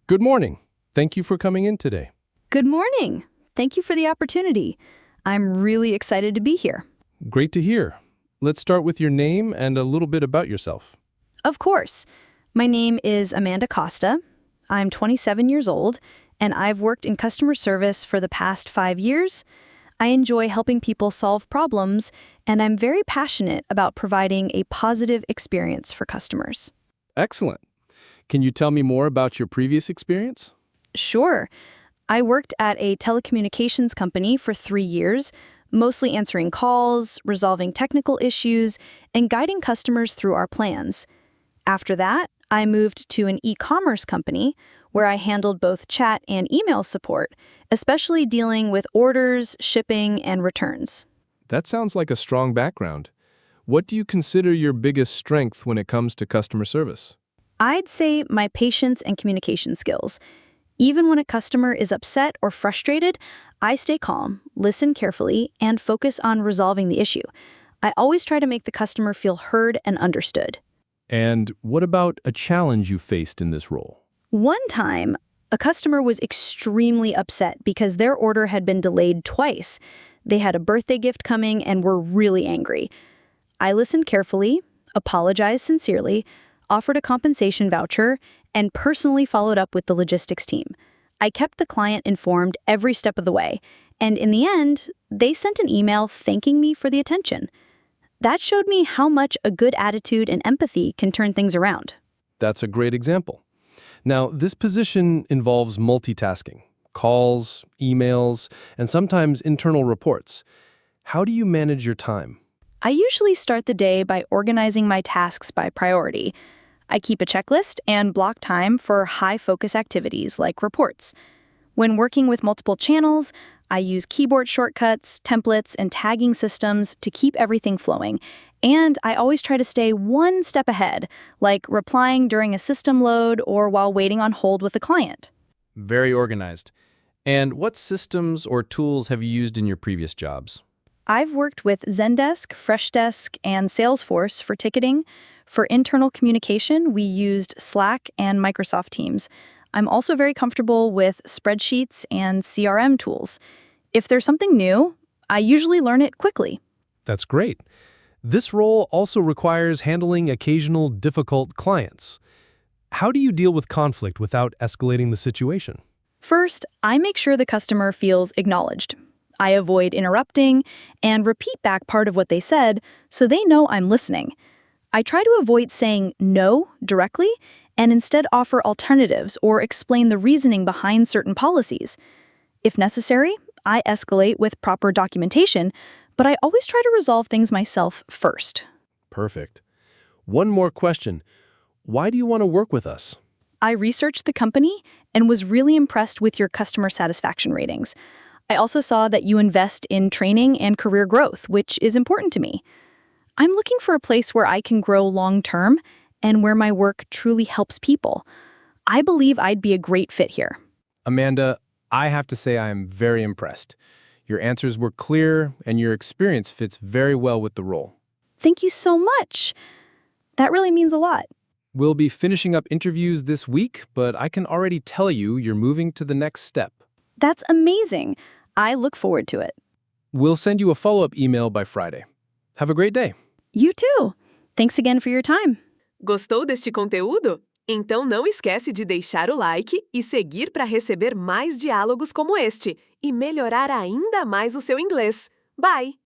Good morning. Thank you for coming in today. Good morning. Thank you for the opportunity. I'm really excited to be here. Great to hear. Let's start with your name and a little bit about yourself. Of course. My name is Amanda Costa. I'm 27 years old, and I've worked in customer service for the past 5 years. I enjoy helping people solve problems, and I'm very passionate about providing a positive experience for customers. Excellent. Can you tell me more about your previous experience? Sure. I worked at a telecommunications company for 3 years, mostly answering calls, resolving technical issues, and guiding customers through our plans. After that, I moved to an e-commerce company where I handled both chat and email support, especially dealing with orders, shipping, and returns. That sounds like a strong background. What do you consider your biggest strength when it comes to customer service? I'd say my patience and communication skills. Even when a customer is upset or frustrated, I stay calm, listen carefully, and focus on resolving the issue. I always try to make the customer feel heard and understood. And what about a challenge you faced in this role? One time, a customer was extremely upset because their order had been delayed twice. They had a birthday gift coming and were really angry. I listened carefully, apologized sincerely, offered a compensation voucher, and personally followed up with the logistics team. I kept the client informed every step of the way, and in the end, they sent an email thanking me for the attention. That showed me how much a good attitude and empathy can turn things around. That's a great example. Now, this position involves multitasking, calls, emails, and sometimes internal reports. How do you manage your time? I usually start the day by organizing my tasks by priority. I keep a checklist and block time for high-focus activities like reports. When working with multiple channels, I use keyboard shortcuts, templates, and tagging systems to keep everything flowing. And I always try to stay one step ahead, like replying during a system load or while waiting on hold with a client. Very organized. And what systems or tools have you used in your previous jobs? I've worked with Zendesk, Freshdesk, and Salesforce for ticketing. For internal communication, we used Slack and Microsoft Teams. I'm also very comfortable with spreadsheets and CRM tools. If there's something new, I usually learn it quickly. That's great. This role also requires handling occasional difficult clients. How do you deal with conflict without escalating the situation? First, I make sure the customer feels acknowledged. I avoid interrupting and repeat back part of what they said so they know I'm listening. I try to avoid saying no directly and instead offer alternatives or explain the reasoning behind certain policies. If necessary, I escalate with proper documentation, but I always try to resolve things myself first. Perfect. One more question. Why do you want to work with us? I researched the company and was really impressed with your customer satisfaction ratings. I also saw that you invest in training and career growth, which is important to me. I'm looking for a place where I can grow long-term and where my work truly helps people. I believe I'd be a great fit here. Amanda, I have to say I am very impressed. Your answers were clear, and your experience fits very well with the role. Thank you so much. That really means a lot. We'll be finishing up interviews this week, but I can already tell you you're moving to the next step. That's amazing. I look forward to it. We'll send you a follow-up email by Friday. Have a great day. You too. Thanks again for your time. Gostou deste conteúdo? Então não esquece de deixar o like e seguir para receber mais diálogos como este e melhorar ainda mais o seu inglês. Bye!